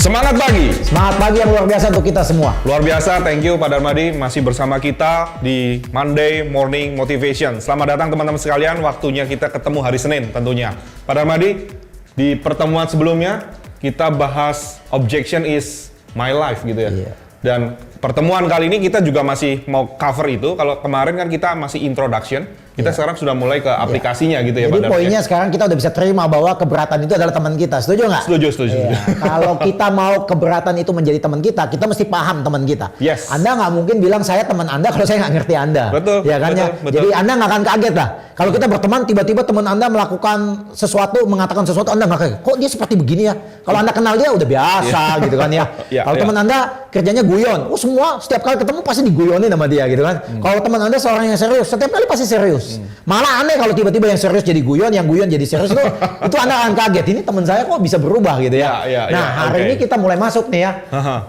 Semangat pagi! Semangat pagi yang luar biasa untuk kita semua. Luar biasa, thank you Pak Darmadi masih bersama kita di Monday Morning Motivation. Selamat datang teman-teman sekalian, waktunya kita ketemu hari Senin tentunya. Pak Darmadi, di pertemuan sebelumnya kita bahas objection is my life gitu ya. Iya. Dan pertemuan kali ini kita juga masih mau cover itu. Kalau kemarin kan kita masih introduction, kita sekarang sudah mulai ke aplikasinya gitu ya Pak Jadi Darmadi. poinnya sekarang kita udah bisa terima bahwa keberatan itu adalah teman kita. Setuju nggak? Setuju. Iya. Kalau kita mau keberatan itu menjadi teman kita mesti paham teman kita. Yes. Anda nggak mungkin bilang saya teman Anda kalau saya nggak ngerti Anda. Betul, Ya kan ya. betul. Jadi Anda nggak akan kaget lah. Kalau kita berteman tiba-tiba teman Anda melakukan sesuatu, mengatakan sesuatu, Anda nggak kaget. Kok dia seperti begini ya? Kalau Anda kenal dia udah biasa gitu kan ya. Kalau teman Anda kerjanya guyon, semua setiap kali ketemu pasti diguyonin sama dia gitu kan. Kalau teman Anda seorang yang serius, setiap kali pasti serius. Malah aneh kalau tiba-tiba yang serius jadi guyon, yang guyon jadi serius itu Anda akan kaget. Ini teman saya kok bisa berubah gitu ya. Nah, hari ini kita mulai masuk nih ya.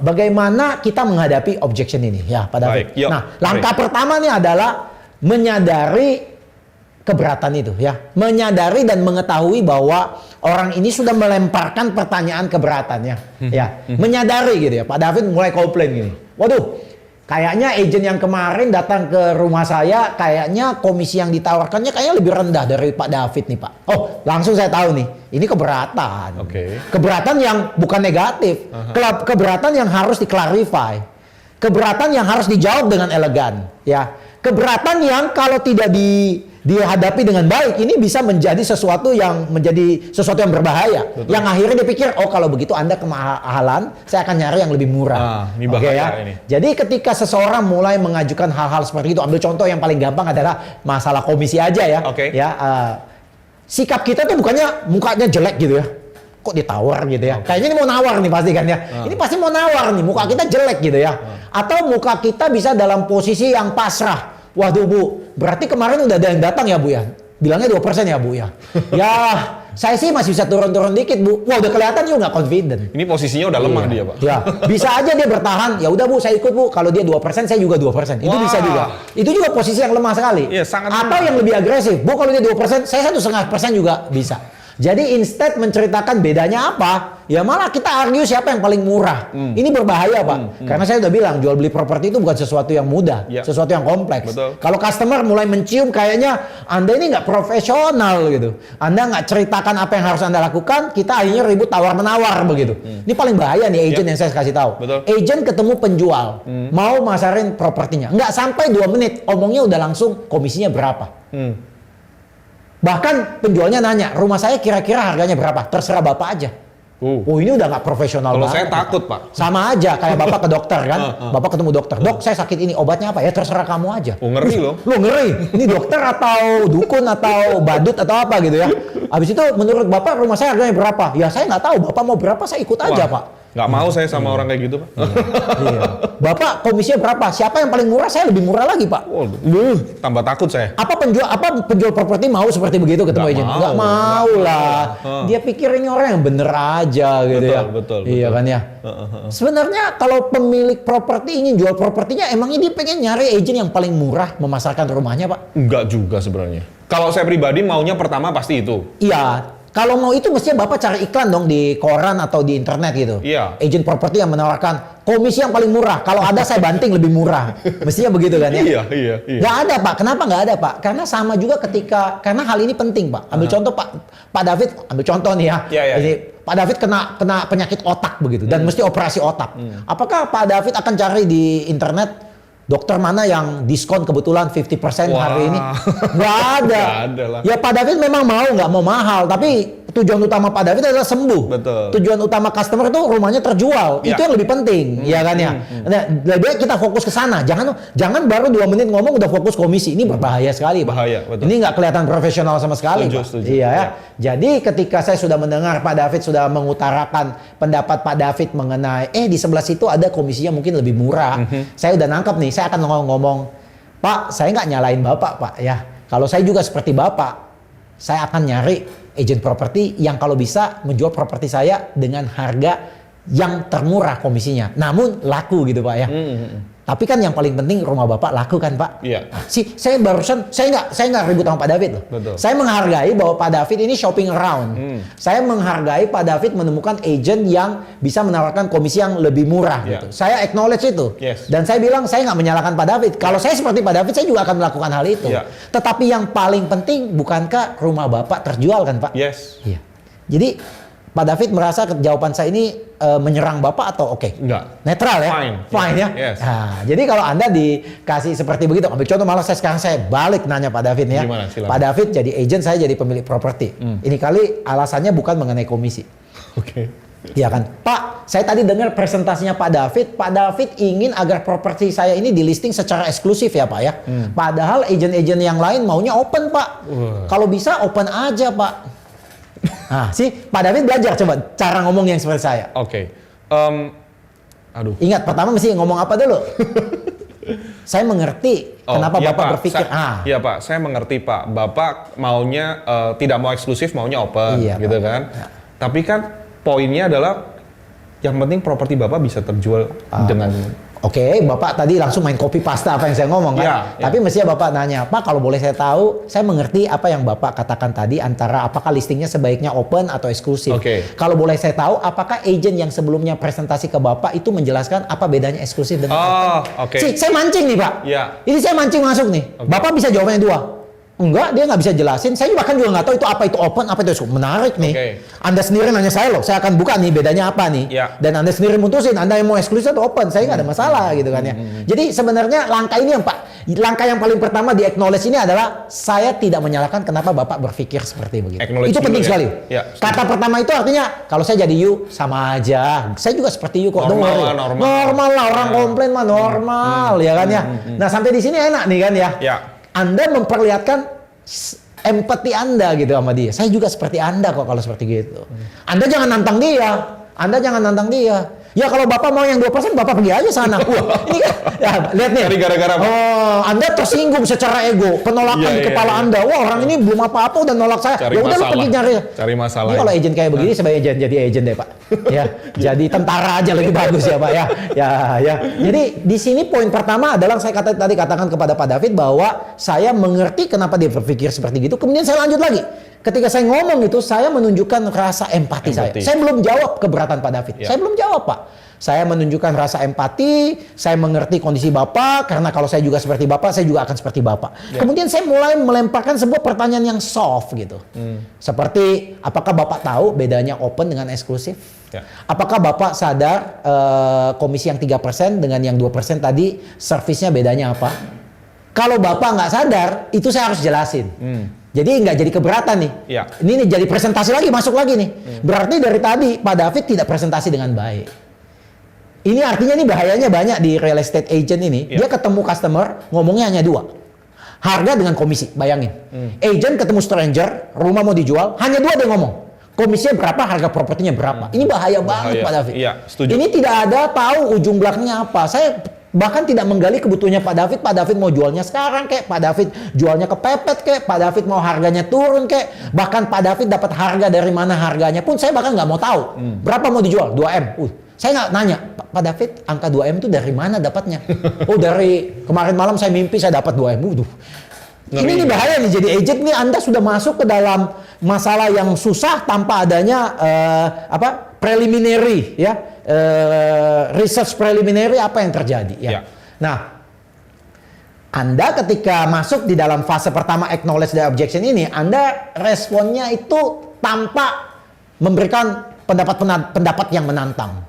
Bagaimana kita menghadapi objection ini ya, Pak David. Nah, langkah pertama nih adalah menyadari keberatan itu ya. Menyadari dan mengetahui bahwa orang ini sudah melemparkan pertanyaan keberatannya ya. Menyadari gitu ya. Pak David mulai komplain gini. Waduh, kayaknya agent yang kemarin datang ke rumah saya, kayaknya komisi yang ditawarkannya kayaknya lebih rendah dari Pak David nih Pak. Oh, langsung saya tahu nih, ini keberatan. Keberatan yang bukan negatif, keberatan yang harus diklarify, keberatan yang harus dijawab dengan elegan, ya. Keberatan yang kalau tidak dihadapi dengan baik, ini bisa menjadi sesuatu yang berbahaya. Betul. Yang akhirnya dia pikir, oh kalau begitu Anda kemahalan, saya akan nyari yang lebih murah. Ini bahaya ini. Jadi ketika seseorang mulai mengajukan hal-hal seperti itu, ambil contoh yang paling gampang adalah masalah komisi aja ya. Sikap kita tuh bukannya mukanya jelek gitu ya. Kok ditawar gitu ya. Kayaknya ini mau nawar nih pasti kan ya. Ini pasti mau nawar nih, muka kita jelek gitu ya. Atau muka kita bisa dalam posisi yang pasrah. Waduh Bu, berarti kemarin udah ada yang datang ya Bu ya? Bilangnya 2% ya Bu ya? Ya, saya sih masih bisa turun-turun dikit Bu. Wah udah kelihatan juga nggak confident. Ini posisinya udah lemah dia Pak. Ya, bisa aja dia bertahan. Ya udah Bu, saya ikut Bu. Kalau dia 2%, saya juga 2%. Itu bisa juga. Itu juga posisi yang lemah sekali. Iya, sangat atau lemah. yang lebih agresif. Bu, kalau dia 2%, saya 1,5% juga bisa. Jadi instead menceritakan bedanya apa, ya malah kita argue siapa yang paling murah. Ini berbahaya Pak. Karena saya udah bilang jual beli properti itu bukan sesuatu yang mudah, sesuatu yang kompleks. Kalau customer mulai mencium kayaknya Anda ini nggak profesional gitu, Anda nggak ceritakan apa yang harus Anda lakukan, kita akhirnya ribut tawar menawar begitu. Ini paling bahaya nih agent yang saya kasih tahu. Agent ketemu penjual, mau masarin propertinya, nggak sampai 2 menit, omongnya udah langsung komisinya berapa. Bahkan penjualnya nanya, rumah saya kira-kira harganya berapa? Terserah Bapak aja. Oh ini udah nggak profesional banget. Kalau saya takut Pak. Sama aja kayak Bapak ke dokter kan. Bapak ketemu dokter. Dok saya sakit ini, obatnya apa? Ya terserah kamu aja. Oh ngeri loh. Lo ngeri. Ini dokter atau dukun atau badut atau apa gitu ya. Habis itu menurut Bapak rumah saya harganya berapa? Ya saya nggak tahu. Bapak mau berapa saya ikut aja Pak. Nggak mau saya sama orang kayak gitu Pak. Bapak komisinya berapa? Siapa yang paling murah? Saya lebih murah lagi Pak. Tambah takut saya. Apa penjual properti mau seperti begitu ketemu agent? Nggak mau lah. Dia pikir ini orang yang bener aja gitu ya. Betul. Iya kan ya. Sebenarnya kalau pemilik properti ingin jual propertinya, emangnya dia pengen nyari agent yang paling murah memasarkan rumahnya Pak? Enggak juga sebenarnya. Kalau saya pribadi maunya pertama pasti itu. Iya. Kalau mau itu mestinya Bapak cari iklan dong di koran atau di internet gitu. Iya. Agent properti yang menawarkan komisi yang paling murah. Kalau ada saya banting lebih murah. Mestinya begitu kan ya? Iya. Nggak ada Pak. Kenapa nggak ada Pak? Karena sama juga karena hal ini penting Pak. Ambil contoh Pak David, ambil contoh nih ya. Jadi, Pak David kena penyakit otak begitu dan mesti operasi otak. Apakah Pak David akan cari di internet dokter mana yang diskon kebetulan 50% hari ini? Nggak ada. Ya Pak David memang nggak mau mahal, tapi tujuan utama Pak David adalah sembuh. Tujuan utama customer itu rumahnya terjual. Itu yang lebih penting, ya kan ya. Nah, lebih baik kita fokus ke sana. Jangan baru 2 menit ngomong udah fokus komisi. Ini berbahaya sekali, Pak. Ini nggak kelihatan profesional sama sekali, Pak. Iya ya. Jadi ketika saya sudah mendengar Pak David sudah mengutarakan pendapat Pak David mengenai di sebelah situ ada komisinya mungkin lebih murah. Saya udah nangkep nih. Saya akan ngomong, Pak, saya nggak nyalain Bapak, Pak ya. Kalau saya juga seperti Bapak, saya akan nyari agent properti yang kalau bisa menjual properti saya dengan harga yang termurah komisinya, namun laku gitu Pak ya. Tapi kan yang paling penting rumah Bapak laku kan Pak? Iya. Nah, saya barusan, saya nggak ribut sama Pak David loh. Betul. Saya menghargai bahwa Pak David ini shopping around. Saya menghargai Pak David menemukan agent yang bisa menawarkan komisi yang lebih murah gitu. Saya acknowledge itu. Yes. Dan saya bilang saya nggak menyalahkan Pak David. Kalau saya seperti Pak David, saya juga akan melakukan hal itu. Tetapi yang paling penting bukankah rumah Bapak terjual kan Pak? Yes. Iya. Jadi Pak David merasa jawaban saya ini menyerang Bapak atau oke? Enggak. Netral ya? Fine ya? Yes. Nah, jadi kalau Anda dikasih seperti begitu, ambil contoh malah sekarang saya balik nanya Pak David ya. Gimana? Silakan. Pak David jadi agent, saya jadi pemilik properti. Ini kali alasannya bukan mengenai komisi. Oke. Iya kan? Pak, saya tadi dengar presentasinya Pak David. Pak David ingin agar properti saya ini di listing secara eksklusif ya Pak ya. Padahal agent-agent yang lain maunya open Pak. Kalau bisa open aja Pak. Nah, Pak David belajar coba cara ngomong yang seperti saya. Oke. Aduh. Ingat, pertama mesti ngomong apa dulu? Saya mengerti kenapa iya, Bapak Pak. berpikir. Iya Pak, saya mengerti Pak. Bapak maunya tidak mau eksklusif, maunya open, Iya, gitu Pak. kan? Ya. Tapi kan poinnya adalah yang penting properti Bapak bisa terjual dengan. Oke, Bapak tadi langsung main copy pasta apa yang saya ngomong kan? Iya, Tapi mestinya Bapak nanya, Pak kalau boleh saya tahu, saya mengerti apa yang Bapak katakan tadi antara apakah listingnya sebaiknya open atau eksklusif. Oke. Kalau boleh saya tahu, apakah agent yang sebelumnya presentasi ke Bapak itu menjelaskan apa bedanya eksklusif dengan open? Oke. Saya mancing nih Pak. Iya. Ini saya mancing masuk nih. Oke. Bapak bisa jawabannya dua. Enggak, dia nggak bisa jelasin. Saya bahkan juga nggak tahu itu apa itu open, apa itu eksklusif. Menarik nih. Oke. Anda sendiri nanya saya loh, saya akan buka nih bedanya apa nih. Ya. Dan Anda sendiri mutusin, Anda yang mau eksklusif atau open. Saya nggak ada masalah gitu kan ya. Jadi sebenarnya langkah ini langkah yang paling pertama di acknowledge ini adalah saya tidak menyalahkan kenapa Bapak berpikir seperti begitu. Acknowledge Itu penting dulu ya. sekali. Ya, Kata pertama itu artinya kalau saya jadi you sama aja. Saya juga seperti you kok. Don't worry. Normal lah, orang komplain mah normal ya kan ya. Nah sampai di sini enak nih kan ya. Ya. Anda memperlihatkan empati Anda gitu sama dia. Saya juga seperti Anda kok kalau seperti gitu. Anda jangan nantang dia. Anda jangan nantang dia. Ya kalau Bapak mau yang 2%, Bapak pergi aja sana. Wah, ini kan, ya, lihat nih. Cari gara-gara, Pak. Oh, Anda tersinggung secara ego. Penolakan di kepala Anda. Wah, orang ini belum apa-apa udah nolak saya. Cari Ya udah lu masalah. pergi nyari. Cari masalah. Ini kalau agent kayak begini sebaiknya jadi agent deh, Pak. Ya, jadi tentara aja lebih bagus ya, Pak ya. Ya. Jadi di sini poin pertama adalah saya tadi katakan kepada Pak David bahwa saya mengerti kenapa dia berpikir seperti gitu. Kemudian saya lanjut lagi. Ketika saya ngomong itu, saya menunjukkan rasa empati saya. Saya belum jawab keberatan Pak David. Ya. Saya belum jawab, Pak. Saya menunjukkan rasa empati, saya mengerti kondisi Bapak, karena kalau saya juga seperti Bapak, saya juga akan seperti Bapak. Ya. Kemudian saya mulai melemparkan sebuah pertanyaan yang soft gitu. Seperti, apakah Bapak tahu bedanya open dengan eksklusif? Ya. Apakah Bapak sadar komisi yang 3% dengan yang 2% tadi, servisnya bedanya apa? Kalau Bapak nggak sadar, itu saya harus jelasin. Jadi nggak jadi keberatan nih. Ya. Ini nih jadi presentasi lagi, masuk lagi nih. Berarti dari tadi Pak David tidak presentasi dengan baik. Ini artinya nih bahayanya banyak di real estate agent ini. Ya. Dia ketemu customer, ngomongnya hanya dua. Harga dengan komisi, bayangin. Agent ketemu stranger, rumah mau dijual, hanya dua dia ngomong. Komisinya berapa, harga propertinya berapa. Ini bahaya banget Pak David. Iya, setuju. Ini tidak ada tahu ujung belakangnya apa. Saya bahkan tidak menggali kebutuhannya Pak David. Pak David mau jualnya sekarang kek, Pak David jualnya kepepet kek, Pak David mau harganya turun kek, bahkan Pak David dapat harga dari mana harganya pun saya bahkan nggak mau tahu. Berapa mau dijual? 2M. Saya nggak nanya, Pak David angka 2M itu dari mana dapatnya? Oh dari kemarin malam saya mimpi saya dapat 2M. Ini nih bahaya nih, jadi agent nih Anda sudah masuk ke dalam masalah yang susah tanpa adanya preliminary ya. Research preliminary apa yang terjadi ya. Ya. Nah, Anda ketika masuk di dalam fase pertama acknowledge the objection ini, Anda responnya itu tanpa memberikan pendapat yang menantang.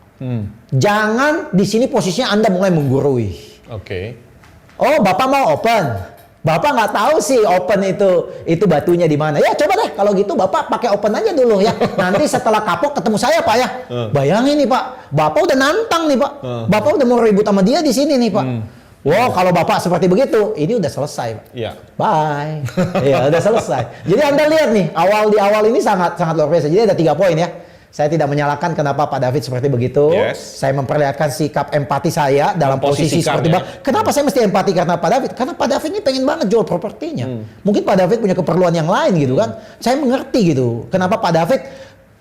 Jangan di sini posisinya Anda mulai menggurui. Oke. Oh, Bapak mau open. Bapak nggak tahu sih open itu batunya di mana. Ya coba deh kalau gitu Bapak pakai open aja dulu ya. Nanti setelah kapok ketemu saya Pak ya. Bayangin nih Pak, Bapak udah nantang nih Pak. Bapak udah mau ribut sama dia di sini nih Pak. Wow, kalau Bapak seperti begitu, ini udah selesai Pak. Iya. Bye. Ya udah selesai. Jadi Anda lihat nih, di awal ini sangat luar biasa. Jadi ada 3 poin ya. Saya tidak menyalahkan kenapa Pak David seperti begitu. Yes. Saya memperlihatkan sikap empati saya dalam posisi seperti Bapak. Kenapa saya mesti empati karena Pak David? Karena Pak David ini pengen banget jual propertinya. Mungkin Pak David punya keperluan yang lain gitu kan. Saya mengerti gitu. Kenapa Pak David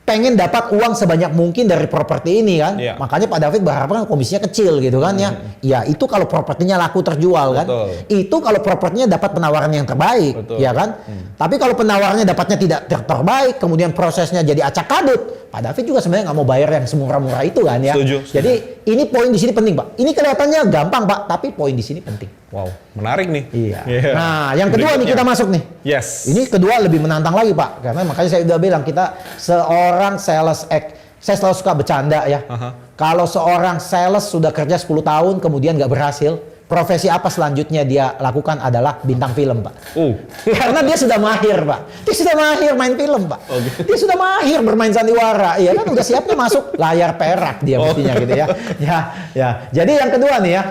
pengen dapat uang sebanyak mungkin dari properti ini kan. Iya. Makanya Pak David berharap kan komisinya kecil gitu kan ya. Ya itu kalau propertinya laku terjual kan. Betul. Itu kalau propertinya dapat penawaran yang terbaik, Betul. ya kan. Tapi kalau penawarannya dapatnya tidak terbaik, kemudian prosesnya jadi acak kadut, Pak David juga sebenarnya nggak mau bayar yang semurah-murah itu kan ya. Setuju. Jadi ini poin di sini penting Pak. Ini kelihatannya gampang Pak, tapi poin di sini penting. Wow, menarik nih. Iya. Yeah. Nah, yang kedua nih kita masuk nih. Yes. Ini kedua lebih menantang lagi Pak, karena makanya saya udah bilang kita seorang sales saya selalu suka bercanda ya. Kalau seorang sales sudah kerja 10 tahun kemudian nggak berhasil, profesi apa selanjutnya dia lakukan adalah bintang film Pak. Karena dia sudah mahir Pak. Dia sudah mahir main film Pak. Dia sudah mahir bermain sandiwara. Iya kan udah siapnya masuk layar perak dia mestinya gitu ya. Ya. Jadi yang kedua nih ya.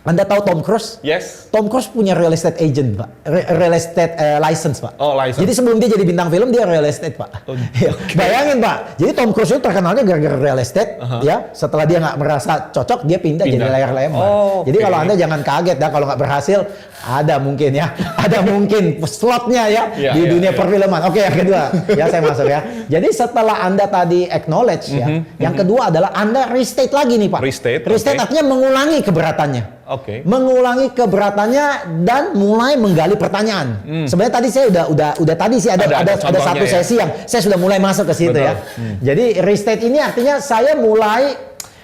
Anda tahu Tom Cruise? Yes. Tom Cruise punya real estate agent, Pak. Real estate license, Pak. Oh, license. Jadi sebelum dia jadi bintang film, dia real estate, Pak. Ya, bayangin, Pak. Jadi Tom Cruise itu terkenalnya gara-gara real estate, ya. Setelah dia nggak merasa cocok, dia pindah jadi layar lebar. Jadi kalau Anda jangan kaget ya, kalau nggak berhasil, ada mungkin ya. Ada mungkin slotnya ya di dunia perfilman. Oke, yang kedua. Ya, saya masuk ya. Jadi setelah Anda tadi acknowledge ya, yang kedua adalah Anda restate lagi nih, Pak. Restate artinya mengulangi keberatannya. Mengulangi keberatannya dan mulai menggali pertanyaan. Sebenarnya tadi saya udah tadi sih ada satu sesi yang saya sudah mulai masuk ke situ ya. Jadi restate ini artinya saya mulai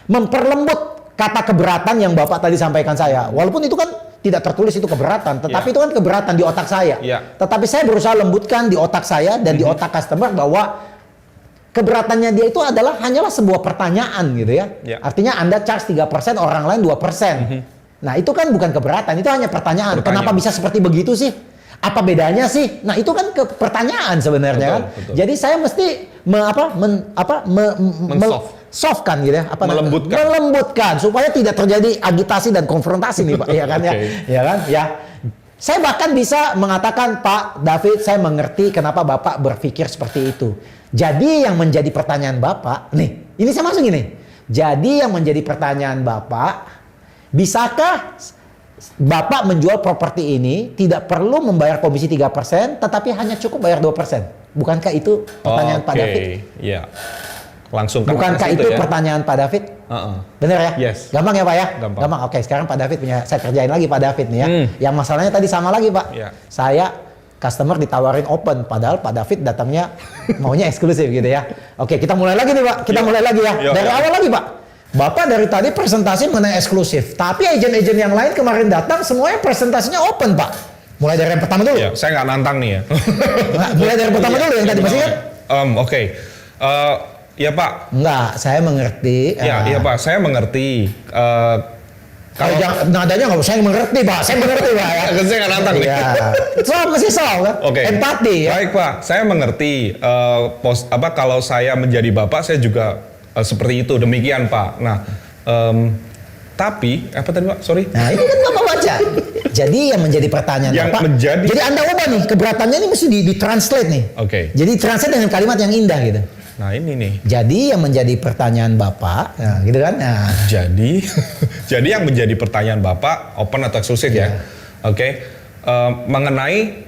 memperlembut kata keberatan yang Bapak tadi sampaikan saya. Walaupun itu kan tidak tertulis itu keberatan, tetapi itu kan keberatan di otak saya. Tetapi saya berusaha lembutkan di otak saya dan di otak customer bahwa keberatannya dia itu adalah hanyalah sebuah pertanyaan gitu ya. Artinya Anda charge 3%, orang lain 2%. Nah itu kan bukan keberatan, itu hanya pertanyaan. Kenapa bisa seperti begitu sih? Apa bedanya sih? Nah itu kan pertanyaan sebenarnya kan. Jadi saya mesti softkan gitu ya, melembutkan supaya tidak terjadi agitasi dan konfrontasi nih Pak, ya kan ya, ya kan ya. Saya bahkan bisa mengatakan Pak David, saya mengerti kenapa Bapak berpikir seperti itu. Jadi yang menjadi pertanyaan Bapak, nih, ini saya masuk gini. Jadi yang menjadi pertanyaan Bapak, bisakah Bapak menjual properti ini tidak perlu membayar komisi 3%, tetapi hanya cukup bayar 2%? Bukankah itu pertanyaan Pak David? Iya. Langsung ke bukankah itu pertanyaan Pak David? Bener ya? Yes. Gampang ya Pak ya? Gampang. Oke, sekarang Pak David punya, saya kerjain lagi Pak David nih ya. Yang masalahnya tadi sama lagi Pak. Saya customer ditawarin open, padahal Pak David datangnya maunya eksklusif gitu ya. Oke, kita mulai lagi nih Pak. Kita mulai lagi ya. Dari awal lagi Pak. Bapak dari tadi presentasi mengenai eksklusif, tapi agen-agen yang lain kemarin datang semuanya presentasinya open Pak. Mulai dari yang pertama dulu. Saya nggak nantang nih ya. Mulai dari pertama dulu yang tadi masih kan? Ya Pak. Enggak, saya mengerti. Iya Pak, saya mengerti. Kalau nadanya nggak usah mengerti Pak, saya mengerti Pak ya. Saya nggak nantang nih. Masih soal kan? Empati ya. Baik Pak, saya mengerti. Kalau saya menjadi Bapak, saya juga seperti itu, demikian Pak. Nah, tapi apa tadi Pak? Sorry. Nah ini kan Bapak baca. Jadi yang menjadi pertanyaan Bapak. Jadi Anda ubah nih keberatan ini mesti ditranslate nih. Jadi translate dengan kalimat yang indah gitu. Nah ini nih. Jadi yang menjadi pertanyaan Bapak, nah gitu kan? Nah. Jadi yang menjadi pertanyaan Bapak open atau eksklusif ya? Mengenai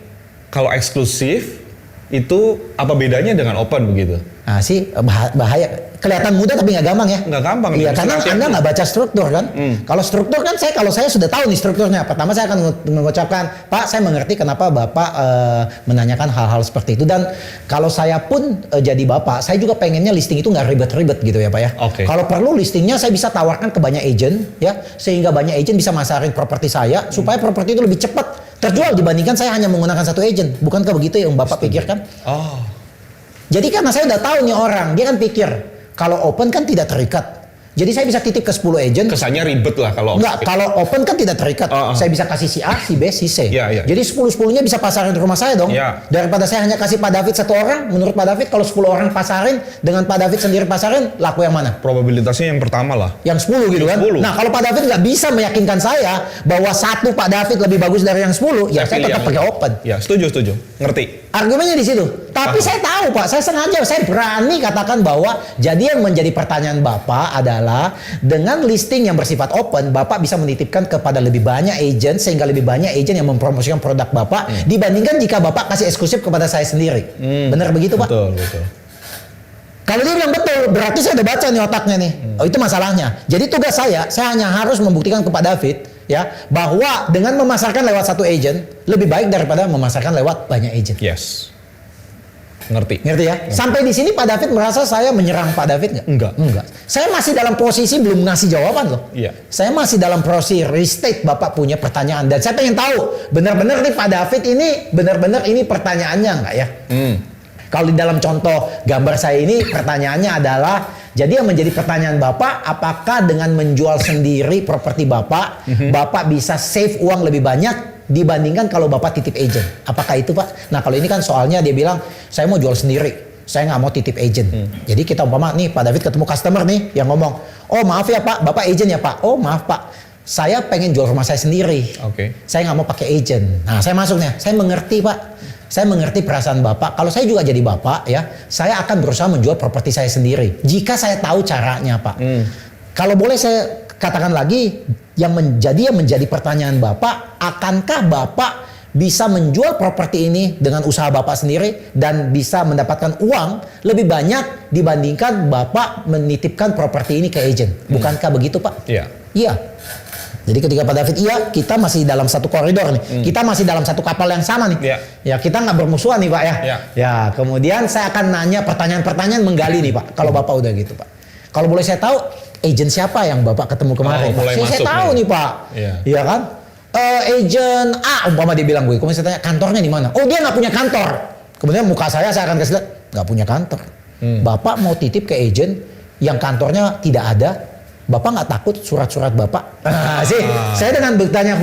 kalau eksklusif itu apa bedanya dengan open begitu? Nah sih bahaya. Kelihatan mudah tapi nggak gampang ya. Nggak gampang. Iya karena Anda nggak baca struktur kan. Kalau struktur kan kalau saya sudah tahu nih strukturnya. Pertama saya akan mengucapkan, Pak saya mengerti kenapa Bapak menanyakan hal-hal seperti itu. Dan kalau saya pun jadi Bapak, saya juga pengennya listing itu nggak ribet-ribet gitu ya Pak ya. Kalau perlu listingnya saya bisa tawarkan ke banyak agent ya. Sehingga banyak agent bisa masarin properti saya. Supaya properti itu lebih cepat terjual dibandingkan saya hanya menggunakan satu agent. Bukankah begitu yang Bapak pikirkan? Jadi karena saya udah tahu nih orang, dia kan pikir kalau open kan tidak terikat. Jadi saya bisa titip ke 10 agent. Kesannya ribet lah kalau enggak, kalau open kan tidak terikat. Saya bisa kasih si A, si B, si C. Jadi 10-10-nya bisa pasarin ke rumah saya dong. Daripada saya hanya kasih Pak David satu orang, menurut Pak David kalau 10 orang pasarin, dengan Pak David sendiri pasarin, laku yang mana? Probabilitasnya yang pertama lah. Yang 10 gitu kan? 10. Nah kalau Pak David nggak bisa meyakinkan saya bahwa satu Pak David lebih bagus dari yang 10, ya saya tetap pakai open. Ya setuju. Ngerti. Argumennya di situ. Tapi saya tahu Pak, saya sengaja, saya berani katakan bahwa jadi yang menjadi pertanyaan Bapak adalah dengan listing yang bersifat open, Bapak bisa menitipkan kepada lebih banyak agent sehingga lebih banyak agent yang mempromosikan produk Bapak dibandingkan jika Bapak kasih eksklusif kepada saya sendiri. Benar begitu Pak? Betul. Kalau dia bilang betul, berarti saya udah baca nih otaknya nih. Oh, itu masalahnya. Jadi tugas saya hanya harus membuktikan kepada David ya bahwa dengan memasarkan lewat satu agent lebih baik daripada memasarkan lewat banyak agent. Yes. Ngerti ya? Sampai di sini Pak David merasa saya menyerang Pak David nggak? Enggak. Saya masih dalam posisi belum ngasih jawaban loh. Iya. Saya masih dalam posisi restate Bapak punya pertanyaan dan saya pengen tahu benar-benar nih Pak David ini benar-benar ini pertanyaannya nggak ya? Kalau di dalam contoh gambar saya ini pertanyaannya adalah jadi yang menjadi pertanyaan Bapak, apakah dengan menjual sendiri properti Bapak, Bapak bisa save uang lebih banyak dibandingkan kalau Bapak titip agent? Apakah itu Pak? Nah kalau ini kan soalnya dia bilang, saya mau jual sendiri, saya nggak mau titip agent. Jadi kita umpama nih Pak David ketemu customer nih yang ngomong, oh maaf ya Pak, Bapak agent ya Pak? Oh maaf Pak, saya pengen jual rumah saya sendiri. Saya nggak mau pakai agent. Nah saya masuk nih, saya mengerti Pak. Saya mengerti perasaan Bapak. Kalau saya juga jadi Bapak ya, saya akan berusaha menjual properti saya sendiri. Jika saya tahu caranya Pak. Kalau boleh saya katakan lagi, yang menjadi pertanyaan Bapak, akankah Bapak bisa menjual properti ini dengan usaha Bapak sendiri dan bisa mendapatkan uang lebih banyak dibandingkan Bapak menitipkan properti ini ke agent? Bukankah begitu Pak? Iya. Iya. Jadi ketika Pak David, iya kita masih dalam satu koridor nih, kita masih dalam satu kapal yang sama nih, ya kita nggak bermusuhan nih Pak ya. Ya kemudian saya akan nanya pertanyaan-pertanyaan menggali nih Pak, kalau Bapak udah gitu Pak. Kalau boleh saya tahu, agent siapa yang Bapak ketemu kemarin? Saya tahu nih Pak, iya kan? Agent A, umpama dia bilang gue, kemudian saya tanya kantornya di mana? Oh dia nggak punya kantor. Kemudian muka saya akan kasih lihat, nggak punya kantor. Bapak mau titip ke agent yang kantornya tidak ada. Bapak nggak takut surat-surat Bapak? Saya dengan bertanya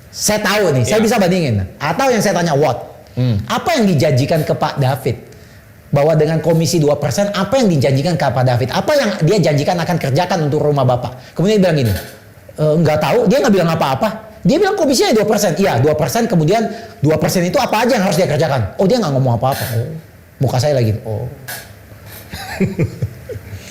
saya tahu nih, saya bisa bandingin. Atau yang saya tanya what? Apa yang dijanjikan ke Pak David? Bahwa dengan komisi 2%, apa yang dijanjikan ke Pak David? Apa yang dia janjikan akan kerjakan untuk rumah Bapak? Kemudian dia bilang gini, nggak tahu, dia nggak bilang apa-apa. Dia bilang komisinya 2%. Iya 2%, kemudian 2% itu apa aja yang harus dia kerjakan? Oh dia nggak ngomong apa-apa. Muka saya lagi,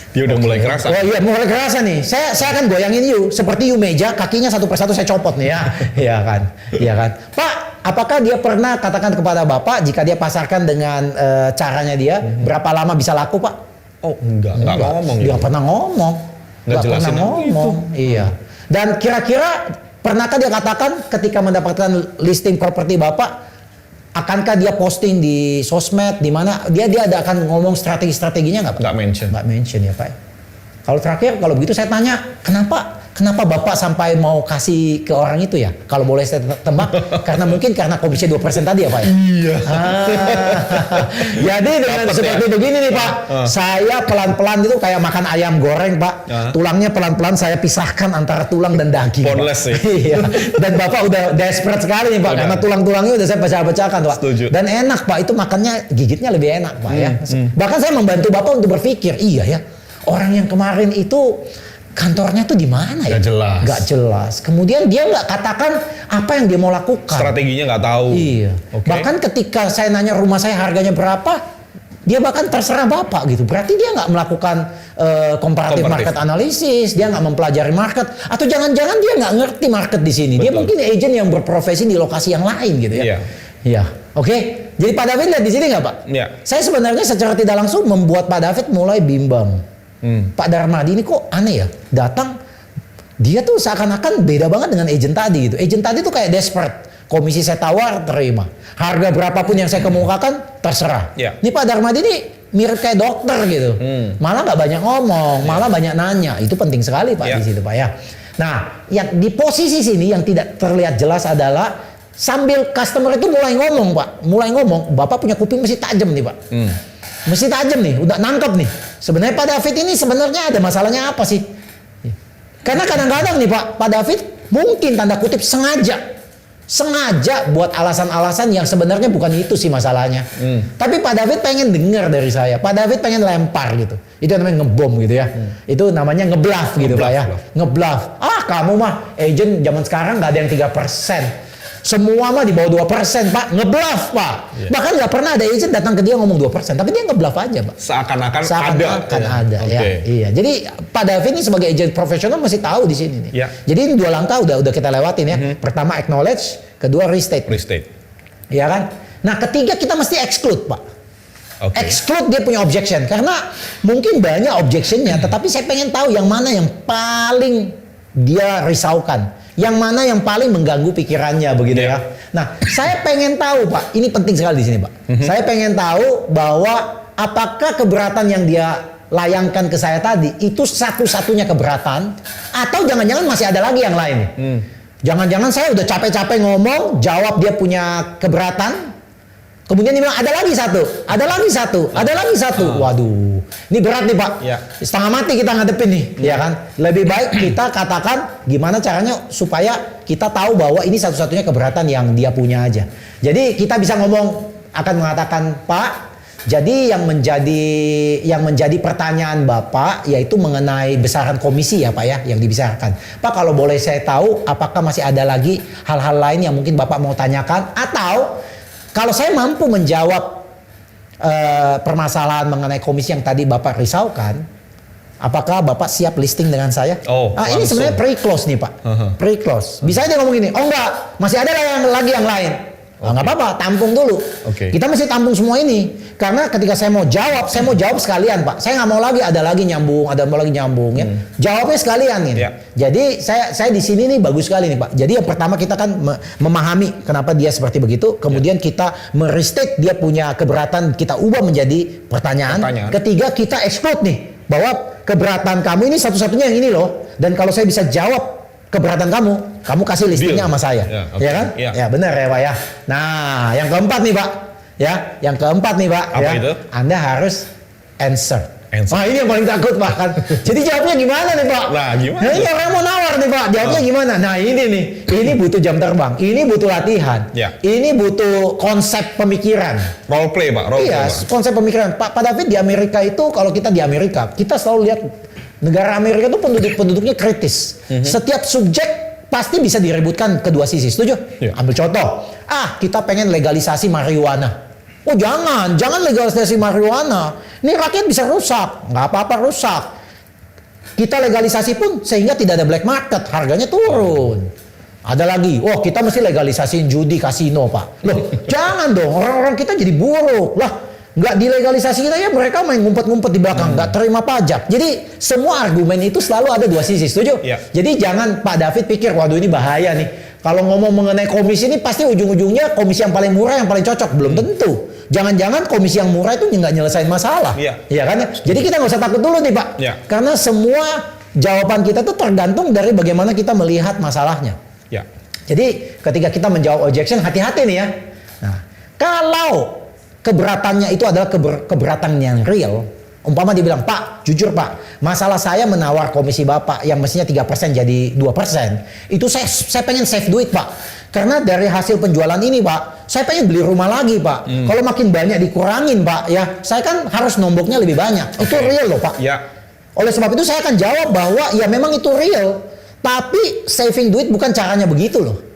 Dia udah mulai kerasa. Oh iya, mulai kerasa nih. Saya akan goyangin you seperti you meja, kakinya satu persatu saya copot nih ya. Iya kan? Iya kan? Pak, apakah dia pernah katakan kepada Bapak jika dia pasarkan dengan caranya dia, berapa lama bisa laku, Pak? Oh, enggak ngomong. Dia nggak pernah ngomong. Nggak pernah ngomong. Iya. Dan kira-kira pernahkah dia katakan ketika mendapatkan listing properti Bapak, akankah dia posting di sosmed di mana dia akan ngomong strategi-strateginya nggak Pak? Nggak mention ya Pak. Kalau terakhir kalau begitu saya tanya kenapa Bapak sampai mau kasih ke orang itu ya? Kalau boleh saya tebak karena komisi 2% tadi ya Pak ya? Iya. Jadi dengan seperti begini nih Pak, saya pelan-pelan itu kayak makan ayam goreng Pak. Tulangnya pelan-pelan saya pisahkan antara tulang dan daging. Boneless sih. Iya. Dan Bapak udah desperate sekali nih Pak, karena tulang-tulangnya udah saya pecah-pecahkan Pak. Setuju. Dan enak Pak, itu makannya gigitnya lebih enak Pak ya. Bahkan saya membantu Bapak untuk berpikir, iya ya, orang yang kemarin itu kantornya tuh di mana ya? Gak jelas. Kemudian dia nggak katakan apa yang dia mau lakukan. Strateginya nggak tahu. Iya. Bahkan ketika saya nanya rumah saya harganya berapa, dia bahkan terserah Bapak gitu. Berarti dia nggak melakukan komparatif market analysis, dia nggak mempelajari market, atau jangan-jangan dia nggak ngerti market di sini. Dia mungkin agent yang berprofesi di lokasi yang lain gitu ya. Iya. Oke. Jadi Pak David lihat di sini nggak Pak? Iya. Saya sebenarnya secara tidak langsung membuat Pak David mulai bimbang. Pak Darmadi ini kok aneh ya, datang dia tuh seakan-akan beda banget dengan agent tadi gitu. Agent tadi tuh kayak desperate, komisi saya tawar terima, harga berapapun yang saya kemukakan terserah. Ini Pak Darmadi ini mirip kayak dokter gitu, malah nggak banyak ngomong, malah banyak nanya. Itu penting sekali Pak di situ Pak ya. Nah yang di posisi sini yang tidak terlihat jelas adalah sambil customer itu mulai ngomong Pak, Bapak punya kuping mesti tajam nih Pak. Mesti tajam nih, udah nangkep nih. Sebenarnya Pak David ini sebenarnya ada masalahnya apa sih? Karena kadang-kadang nih Pak David mungkin tanda kutip sengaja buat alasan-alasan yang sebenarnya bukan itu sih masalahnya. Tapi Pak David pengen dengar dari saya. Pak David pengen lempar gitu. Itu namanya ngebom gitu ya. Itu namanya ngebluff gitu Pak ya. Ngebluff. Ah kamu mah agent zaman sekarang nggak ada yang 3%. Semua mah di bawah 2% Pak, ngebluff Pak. Bahkan nggak pernah ada agent datang ke dia ngomong 2%, tapi dia ngebluff aja Pak. Seakan-akan ada ya. Iya. Jadi Pak David ini sebagai agent profesional masih tahu di sini nih. Jadi ini 2 langkah udah kita lewatin ya. Pertama acknowledge, kedua restate. Iya kan? Nah ketiga kita mesti exclude Pak. Exclude dia punya objection. Karena mungkin banyak objectionnya, tetapi saya pengen tahu yang mana yang paling dia risaukan. Yang mana yang paling mengganggu pikirannya begitu ya. Nah, saya pengen tahu Pak, ini penting sekali di sini Pak. Saya pengen tahu bahwa apakah keberatan yang dia layangkan ke saya tadi itu satu-satunya keberatan atau jangan-jangan masih ada lagi yang lain. Jangan-jangan saya udah capek-capek ngomong, jawab dia punya keberatan. Kemudian dia bilang ada lagi satu, ada lagi satu, ada lagi satu. Waduh, ini berat nih Pak. Setengah mati kita ngadepin nih, ya kan? Lebih baik kita katakan gimana caranya supaya kita tahu bahwa ini satu-satunya keberatan yang dia punya aja. Jadi kita bisa ngomong akan mengatakan Pak, jadi yang menjadi pertanyaan Bapak yaitu mengenai besaran komisi ya Pak ya yang dibesarkan. Pak kalau boleh saya tahu apakah masih ada lagi hal-hal lain yang mungkin Bapak mau tanyakan atau kalau saya mampu menjawab permasalahan mengenai komisi yang tadi Bapak risaukan, apakah Bapak siap listing dengan saya? Ini sebenarnya pre-close nih Pak. Pre-close. Bisa aja ngomong gini, oh enggak, masih ada lagi yang lain. Nggak apa-apa, tampung dulu. Kita mesti tampung semua ini. Karena ketika saya mau jawab sekalian Pak. Saya nggak mau lagi ada lagi nyambung ya. Jawabnya sekalian ini. Jadi saya di sini nih bagus sekali nih Pak. Jadi yang pertama kita kan memahami kenapa dia seperti begitu. Kemudian kita merestate dia punya keberatan, kita ubah menjadi pertanyaan. Ketiga kita exclude nih bahwa keberatan kamu ini satu-satunya yang ini loh. Dan kalau saya bisa jawab keberatan kamu kasih listingnya sama saya, ya kan? Ya benar ya Pak ya. Nah, yang keempat nih Pak, ya, yang keempat nih Pak, apa itu? Anda harus answer. Wah ini yang paling takut Pak kan. Jadi jawabnya gimana nih Pak? Nah gimana? Nah, ini orang mau nawar nih Pak, jawabnya gimana? Nah ini nih, ini butuh jam terbang, ini butuh latihan, ini butuh konsep pemikiran. Role play Pak, konsep pemikiran. Pak David di Amerika itu, kalau kita di Amerika, kita selalu lihat negara Amerika itu penduduknya kritis. Setiap subjek pasti bisa direbutkan kedua sisi. Setuju? Ambil contoh. Kita pengen legalisasi marijuana. Oh jangan legalisasi marijuana. Ini rakyat bisa rusak. Nggak apa-apa rusak. Kita legalisasi pun sehingga tidak ada black market. Harganya turun. Ada lagi. Kita mesti legalisasiin judi kasino Pak. Loh jangan dong. Orang-orang kita jadi buruk. Lah. Nggak dilegalisasi kita ya mereka main ngumpet-ngumpet di belakang, nggak terima pajak. Jadi semua argumen itu selalu ada dua sisi, setuju? Jadi jangan Pak David pikir, waduh ini bahaya nih. Kalau ngomong mengenai komisi ini pasti ujung-ujungnya komisi yang paling murah yang paling cocok. Belum tentu. Jangan-jangan komisi yang murah itu nggak nyelesain masalah. Iya kan? Jadi kita nggak usah takut dulu nih Pak. Karena semua jawaban kita tuh tergantung dari bagaimana kita melihat masalahnya. Jadi ketika kita menjawab objection, hati-hati nih ya. Nah, kalau keberatannya itu adalah keberatan yang real. Umpama dia bilang, Pak, jujur Pak, masalah saya menawar komisi Bapak yang mestinya 3% jadi 2%. Itu saya pengen save duit Pak. Karena dari hasil penjualan ini Pak, saya pengen beli rumah lagi Pak. Kalau makin banyak dikurangin Pak, ya saya kan harus nomboknya lebih banyak. Itu real loh Pak. Oleh sebab itu saya akan jawab bahwa ya memang itu real. Tapi saving duit bukan caranya begitu loh.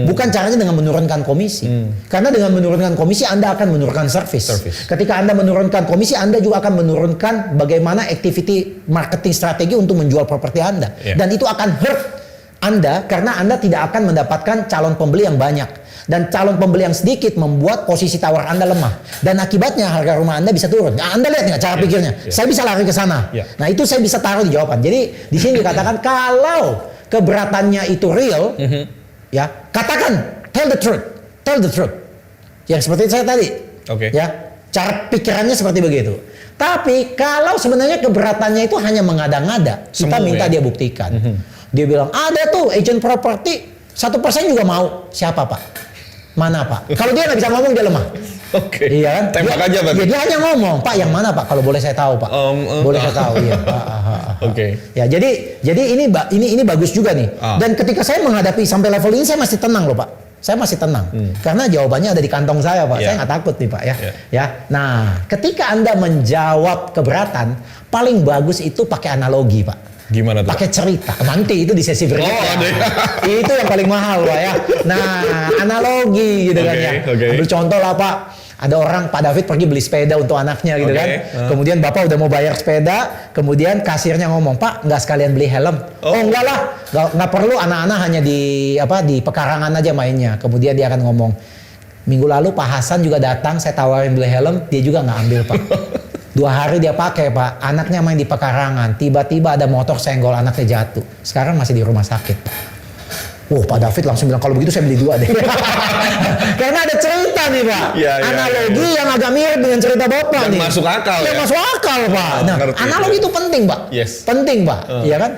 Bukan caranya dengan menurunkan komisi. Karena dengan menurunkan komisi Anda akan menurunkan service. Ketika Anda menurunkan komisi, Anda juga akan menurunkan bagaimana activity marketing strategi untuk menjual properti Anda. Dan itu akan hurt Anda karena Anda tidak akan mendapatkan calon pembeli yang banyak. Dan calon pembeli yang sedikit membuat posisi tawar Anda lemah. Dan akibatnya harga rumah Anda bisa turun. Nah, Anda lihat nggak cara pikirnya? Saya bisa lari ke sana. Nah itu saya bisa taruh di jawaban. Jadi di sini dikatakan kalau keberatannya itu real, ya katakan tell the truth yang seperti saya tadi, ya cara pikirannya seperti begitu. Tapi kalau sebenarnya keberatannya itu hanya mengada-ngada, kita minta dia buktikan. Dia bilang ada tuh agent property 1% juga mau. Siapa Pak? Mana Pak? Kalau dia nggak bisa ngomong dia lemah. Iya kan? Tembak aja Pak. Dia hanya ngomong, Pak yang mana Pak? Kalau boleh saya tahu Pak. Boleh saya tahu ya. Ya jadi ini bagus juga nih. Dan ketika saya menghadapi sampai level ini saya masih tenang loh Pak. Saya masih tenang. Karena jawabannya ada di kantong saya Pak. Saya nggak takut nih Pak ya. Ya. Nah, ketika Anda menjawab keberatan, paling bagus itu pakai analogi Pak. Gimana tuh? Pakai cerita. Nanti itu di sesi berikutnya. Itu yang paling mahal Pak ya. Nah, analogi gitu kan ya. Ambil contoh lah Pak. Ada orang Pak David pergi beli sepeda untuk anaknya gitu kan. Kemudian Bapak udah mau bayar sepeda, kemudian kasirnya ngomong, "Pak, nggak sekalian beli helm?" Oh enggak lah, nggak perlu, anak-anak hanya di pekarangan aja mainnya. Kemudian dia akan ngomong, Minggu lalu Pak Hasan juga datang, saya tawarin beli helm, dia juga nggak ambil Pak. 2 hari dia pakai Pak, anaknya main di pekarangan, tiba-tiba ada motor senggol, anaknya jatuh. Sekarang masih di rumah sakit Pak. Pak David langsung bilang, kalau begitu saya beli 2 deh. Karena ada cerita nih Pak, analogi yang agak mirip dengan cerita Bapak yang nih. Masuk akal yang masuk akal Pak. Nah, analogi itu penting Pak. Penting Pak, ya kan?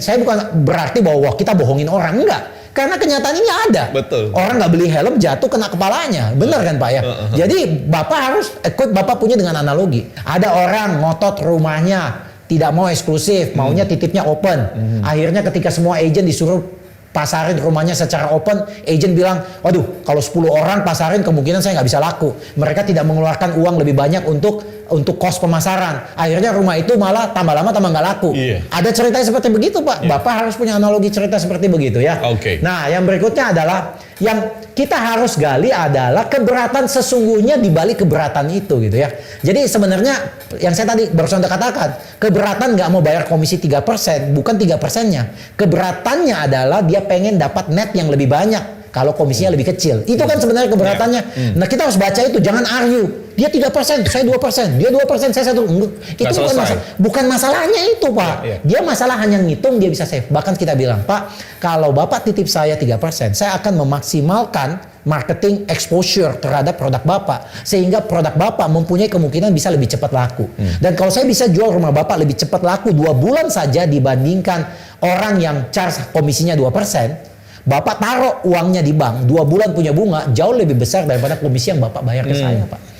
Saya bukan berarti bahwa kita bohongin orang, enggak. Karena kenyataan ini ada. Betul. Orang nggak beli helm jatuh kena kepalanya. Bener kan Pak ya? Jadi Bapak harus ikut Bapak punya dengan analogi. Ada orang ngotot rumahnya tidak mau eksklusif, maunya titipnya open. Akhirnya ketika semua agent disuruh pasarin rumahnya secara open, agent bilang, waduh kalau 10 orang pasarin kemungkinan saya nggak bisa laku. Mereka tidak mengeluarkan uang lebih banyak untuk kos pemasaran. Akhirnya rumah itu malah tambah lama tambah nggak laku. Ada cerita seperti begitu Pak. Bapak harus punya analogi cerita seperti begitu ya. Nah yang berikutnya adalah yang kita harus gali adalah keberatan sesungguhnya di balik keberatan itu gitu ya. Jadi sebenarnya yang saya tadi barusan udah katakan, keberatan nggak mau bayar komisi 3%, bukan 3%-nya. Keberatannya adalah dia pengen dapat net yang lebih banyak kalau komisinya lebih kecil. Itu kan sebenarnya keberatannya. Nah kita harus baca itu, jangan argue. Dia 3%, saya 2%, dia 2%, saya 1%. Itu bukan masalahnya itu Pak. Dia masalah hanya ngitung, dia bisa save. Bahkan kita bilang, Pak, kalau Bapak titip saya 3%, saya akan memaksimalkan marketing exposure terhadap produk Bapak. Sehingga produk Bapak mempunyai kemungkinan bisa lebih cepat laku. Dan kalau saya bisa jual rumah Bapak lebih cepat laku 2 bulan saja dibandingkan orang yang charge komisinya 2%, Bapak taruh uangnya di bank, 2 bulan punya bunga jauh lebih besar daripada komisi yang Bapak bayar ke saya Pak.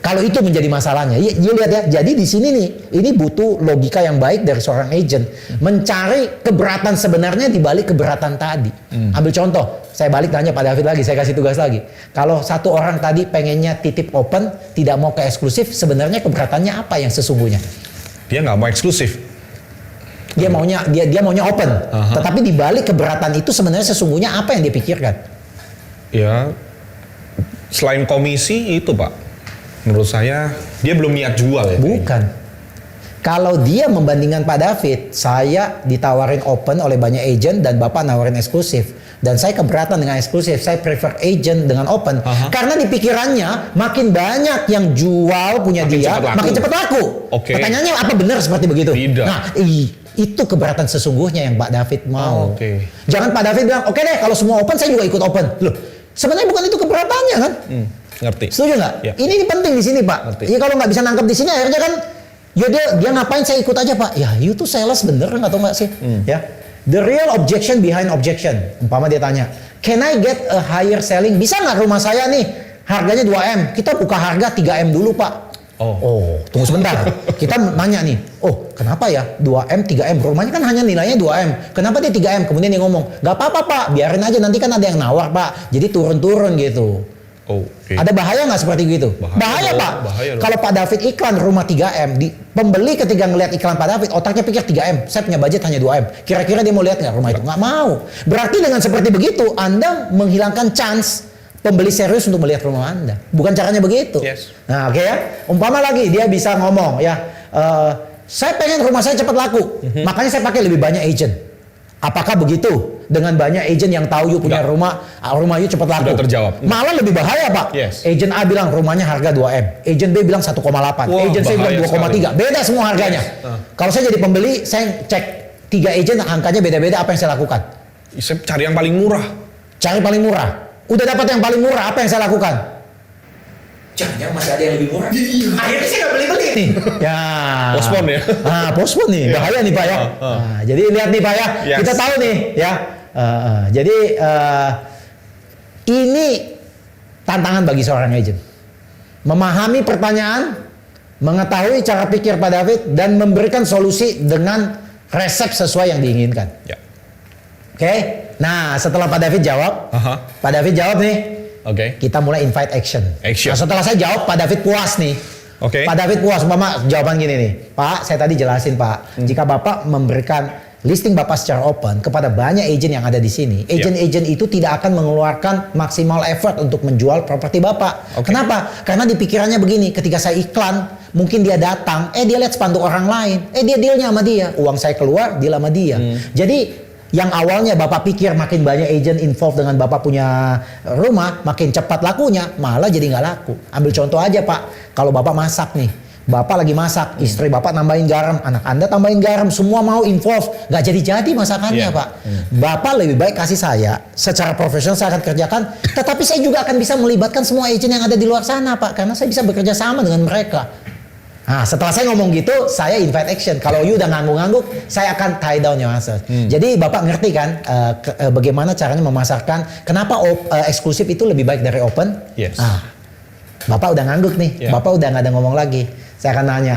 Kalau itu menjadi masalahnya, you lihat ya. Jadi di sini nih, ini butuh logika yang baik dari seorang agent mencari keberatan sebenarnya di balik keberatan tadi. Ambil contoh, saya balik tanya Pak David lagi, saya kasih tugas lagi. Kalau satu orang tadi pengennya titip open, tidak mau ke eksklusif, sebenarnya keberatannya apa yang sesungguhnya? Dia nggak mau eksklusif. Dia maunya open. Tetapi di balik keberatan itu sebenarnya sesungguhnya apa yang dia pikirkan? Ya, selain komisi itu Pak. Menurut saya dia belum niat jual ya. Bukan. Kalau dia membandingkan Pak David, saya ditawarin open oleh banyak agent dan Bapak nawarin eksklusif. Dan saya keberatan dengan eksklusif, saya prefer agent dengan open. Karena di pikirannya makin banyak yang jual punya dia, makin cepat laku. Pertanyaannya apa benar seperti begitu? Tidak. Nah, itu keberatan sesungguhnya yang Pak David mau. Jangan Pak David bilang, oke deh kalau semua open saya juga ikut open. Loh, sebenarnya bukan itu keberatannya kan? Ngerti. Setuju nggak? Ya. Ini penting di sini Pak. Ya kalau nggak bisa nangkep di sini akhirnya kan, ya dia ngapain saya ikut aja Pak? Ya you tuh sales bener nggak tahu nggak sih? Ya. The real objection behind objection. Umpama dia tanya, can I get a higher selling? Bisa nggak rumah saya nih harganya 2M? Kita buka harga 3M dulu Pak. Tunggu sebentar. Kita nanya nih, kenapa ya 2M, 3M? Rumahnya kan hanya nilainya 2M. Kenapa dia 3M? Kemudian dia ngomong, nggak apa-apa Pak, biarin aja nanti kan ada yang nawar Pak. Jadi turun-turun gitu. Ada bahaya nggak seperti gitu? Bahaya Pak. Kalau Pak David iklan rumah 3M, pembeli ketika ngelihat iklan Pak David, otaknya pikir 3M, saya punya budget hanya 2M. Kira-kira dia mau lihat nggak rumah itu? Nggak mau. Berarti dengan seperti begitu, Anda menghilangkan chance pembeli serius untuk melihat rumah Anda. Bukan caranya begitu. Nah oke ya. Umpama lagi dia bisa ngomong ya, saya pengen rumah saya cepat laku, makanya saya pakai lebih banyak agent. Apakah begitu? Dengan banyak agent yang tahu you punya rumah you cepat laku. Sudah terjawab. Malah lebih bahaya Pak. Agent A bilang rumahnya harga 2M. Agent B bilang 1,8. Agent C bilang 2,3. Beda semua harganya. Kalau saya jadi pembeli, saya cek 3 agent angkanya beda-beda, apa yang saya lakukan? Saya cari yang paling murah. Cari paling murah. Udah dapat yang paling murah, apa yang saya lakukan? Jangan masih ada yang lebih murah. Akhirnya saya nggak beli-beli nih. Ya. Postpone ya. Postpone nih. Bahaya nih Pak ya. Jadi lihat nih Pak ya. Kita tahu nih ya. Jadi ini tantangan bagi seorang agent. Memahami pertanyaan, mengetahui cara pikir Pak David dan memberikan solusi dengan resep sesuai yang diinginkan. Oke. Nah, setelah Pak David jawab, Pak David jawab nih. Kita mulai invite action. Nah, setelah saya jawab, Pak David puas nih. Pak David puas, Mama jawaban gini nih. Pak, saya tadi jelasin Pak, jika Bapak memberikan listing Bapak secara open kepada banyak agent yang ada di sini, agent-agent itu tidak akan mengeluarkan maksimal effort untuk menjual properti Bapak. Kenapa? Karena di pikirannya begini, ketika saya iklan, mungkin dia datang, dia lihat spanduk orang lain, dia dealnya sama dia, uang saya keluar, deal sama dia. Jadi Yang awalnya Bapak pikir makin banyak agent involved dengan Bapak punya rumah, makin cepat lakunya, malah jadi nggak laku. Ambil contoh aja Pak, kalau Bapak masak nih, Bapak lagi masak, istri Bapak nambahin garam, anak Anda tambahin garam, semua mau involve, nggak jadi-jadi masakannya Pak. Bapak lebih baik kasih saya, secara profesional saya akan kerjakan, tetapi saya juga akan bisa melibatkan semua agent yang ada di luar sana Pak, karena saya bisa bekerja sama dengan mereka. Nah, setelah saya ngomong gitu, saya invite action. Kalau you udah ngangguk-ngangguk, saya akan tie down your answer. Jadi Bapak ngerti kan bagaimana caranya memasarkan, kenapa eksklusif itu lebih baik dari open? Yes. Bapak udah ngangguk nih, Bapak udah nggak ada ngomong lagi. Saya akan nanya,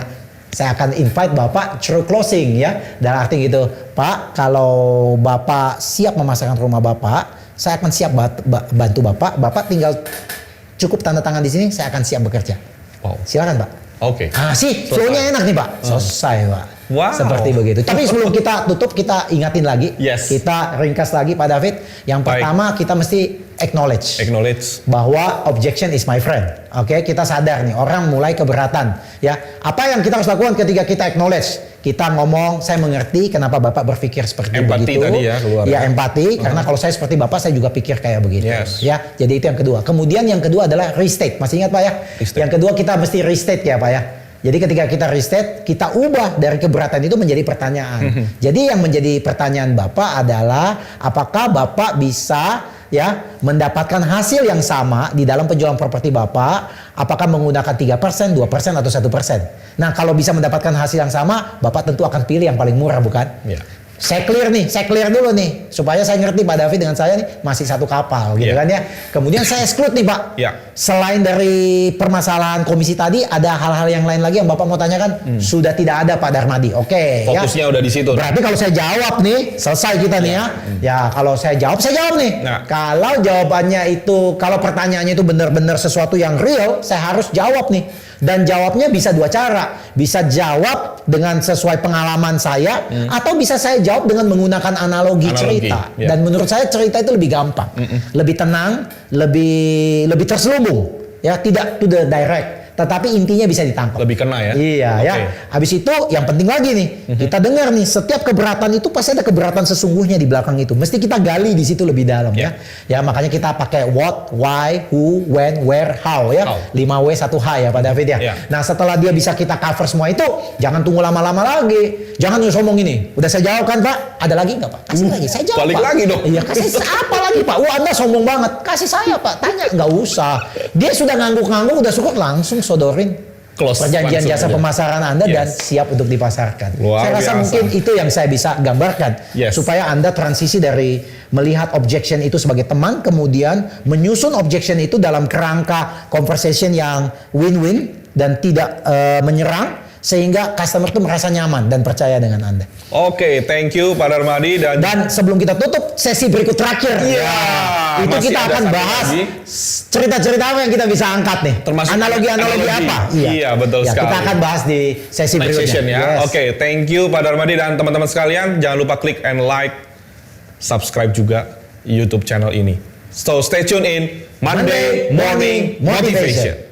saya akan invite Bapak through closing ya. Dalam arti gitu, Pak, kalau Bapak siap memasarkan rumah Bapak, saya akan siap bantu Bapak. Bapak tinggal cukup tanda tangan di sini, saya akan siap bekerja. Wow. Silakan Pak. Oke. Sih, flow-nya enak nih Pak. Selesai Pak. Wow. Seperti begitu. Tapi sebelum kita tutup, kita ingatin lagi. Yes. Kita ringkas lagi Pak David. Yang pertama kita mesti acknowledge bahwa objection is my friend. Oke, kita sadar nih orang mulai keberatan. Ya, apa yang kita harus lakukan ketika kita acknowledge? Kita ngomong, saya mengerti kenapa Bapak berpikir seperti empati begitu. Tadi ya, keluar. Ya, empati. Karena kalau saya seperti Bapak, saya juga pikir kayak begitu. Yes. Ya, jadi itu yang kedua. Kemudian yang kedua adalah restate. Masih ingat Pak ya? Restate. Yang kedua kita mesti restate ya Pak ya. Jadi ketika kita restate, kita ubah dari keberatan itu menjadi pertanyaan. Jadi yang menjadi pertanyaan Bapak adalah apakah Bapak bisa ya mendapatkan hasil yang sama di dalam penjualan properti Bapak, apakah menggunakan 3%, 2% atau 1%. Nah, kalau bisa mendapatkan hasil yang sama, Bapak tentu akan pilih yang paling murah, bukan? Ya. Saya clear dulu nih supaya saya ngerti Pak David dengan saya nih masih satu kapal gitu kan ya. Kemudian saya exclude nih Pak. Selain dari permasalahan komisi tadi, ada hal-hal yang lain lagi yang Bapak mau tanyakan? Sudah tidak ada Pak Darmadi. Oke. Fokusnya udah di situ. Berarti kalau saya jawab nih, selesai kita nih ya. Ya kalau saya jawab nih. Kalau jawabannya itu, kalau pertanyaannya itu benar-benar sesuatu yang real, saya harus jawab nih. Dan jawabnya bisa dua cara. Bisa jawab dengan sesuai pengalaman saya, atau bisa saya jawab dengan menggunakan analogi cerita. Dan menurut saya cerita itu lebih gampang, lebih tenang, lebih terselubung, ya, tidak to the direct. Tetapi intinya bisa ditangkap. Lebih kena ya? Iya ya. Habis itu yang penting lagi nih, kita dengar nih, setiap keberatan itu pasti ada keberatan sesungguhnya di belakang itu. Mesti kita gali di situ lebih dalam ya. Ya makanya kita pakai what, why, who, when, where, how ya. 5W 1H ya Pak David ya. Nah setelah dia bisa kita cover semua itu, jangan tunggu lama-lama lagi. Jangan terus ngomong ini. Udah saya jawab kan Pak? Ada lagi nggak Pak? Kasih lagi. Saya jawab Balik Pak. lagi dong. Iya kasih apa lagi Pak? Wah Anda sombong banget. Kasih saya Pak. Tanya nggak usah. Dia sudah ngangguk-ngangguk, udah syukur langsung sodorin perjanjian jasa pemasaran Anda dan siap untuk dipasarkan. Saya rasa mungkin itu yang saya bisa gambarkan supaya Anda transisi dari melihat objection itu sebagai teman, kemudian menyusun objection itu dalam kerangka conversation yang win-win dan tidak menyerang, sehingga customer itu merasa nyaman dan percaya dengan Anda. Oke, thank you Pak Darmadi. Dan sebelum kita tutup sesi berikut terakhir, itu kita akan bahas cerita-cerita apa yang kita bisa angkat nih. Termasuk analogi apa? Iya, betul sekali. Kita akan bahas di sesi berikutnya. Ya. Oke, thank you Pak Darmadi dan teman-teman sekalian. Jangan lupa klik and like, subscribe juga YouTube channel ini. So stay tune in Monday Morning Motivation.